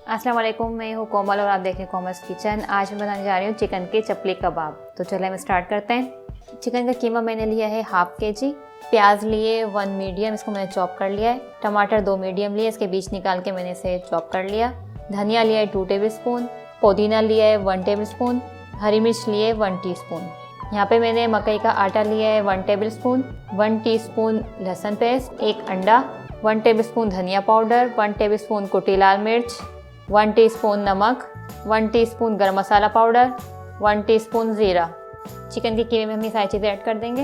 अस्सलाम वालेकुम, मैं हूँ कोमल और आप देख रहे हैं कोमल्स किचन। आज मैं बनाने जा रही हूँ चिकन के चपली कबाब। तो चलिए हम स्टार्ट करते हैं। चिकन का कीमा मैंने लिया है हाफ kg, प्याज लिए 1 मीडियम, इसको मैंने चॉप कर लिया है। टमाटर 2 मीडियम लिए, इसके बीज निकाल के मैंने इसे चॉप कर लिया। धनिया लिया है 2 टेबलस्पून, पुदीना लिया है 1 टेबलस्पून, हरी मिर्च लिए 1 टीस्पून। यहाँ पे मैंने मकई का आटा लिया है 1 टेबलस्पून, 1 टीस्पून लहसुन पेस्ट, 1 अंडा, 1 टेबलस्पून धनिया पाउडर, 1 टेबलस्पून कुटी लाल मिर्च, 1 टीस्पून नमक, 1 टीस्पून गरम मसाला पाउडर, 1 टीस्पून ज़ीरा। चिकन के कीमे में हम ये सारी चीज़ें ऐड कर देंगे।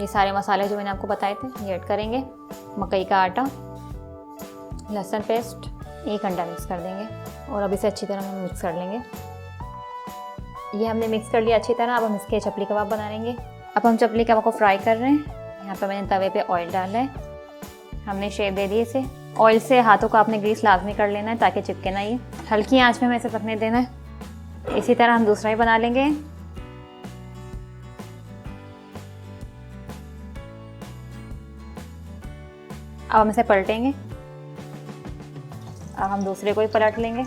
ये सारे मसाले जो मैंने आपको बताए थे ये ऐड करेंगे। मकई का आटा, लहसुन पेस्ट, 1 अंडा मिक्स कर देंगे और अब इसे अच्छी तरह हम मिक्स कर लेंगे। ये हमने मिक्स कर लिया अच्छी तरह। अब हम इसके चपली कबाब बना लेंगे। अब हम चपली कबाब को फ्राई कर रहे हैं। यहाँ पर मैंने तवे पे ऑयल डाला है, हमने शेप दे दी इसे। ऑयल से हाथों को आपने ग्रीस लाजमी कर लेना है ताकि चिपके ना ये। हल्की आंच में हमें इसे पकने देना है। इसी तरह हम दूसरा ही बना लेंगे। अब हम इसे पलटेंगे। अब हम दूसरे को ही पलट लेंगे।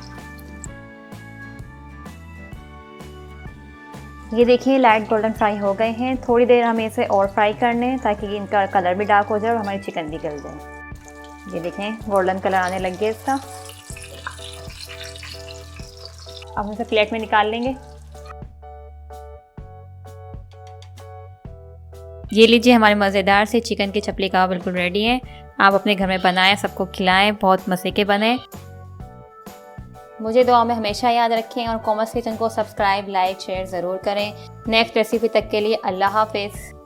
ये देखिए लाइट गोल्डन फ्राई हो गए हैं। थोड़ी देर हमें इसे और फ्राई करने हैं ताकि इनका कलर भी डार्क हो जाए और हमारी चिकन भी गल जाए। ये देखें गोल्डन कलर आने लग गया इसका। अब हम इसे प्लेट में निकाल लेंगे। ये लीजिए हमारे मज़ेदार से चिकन के चपली कबाब बिल्कुल रेडी है। आप अपने घर में बनाएं, सबको खिलाएं, बहुत मज़े के बने। मुझे दुआ में हमेशा याद रखें और कोमल्स किचन को सब्सक्राइब, लाइक, शेयर ज़रूर करें। नेक्स्ट रेसिपी तक के लिए अल्लाह हाफिज़।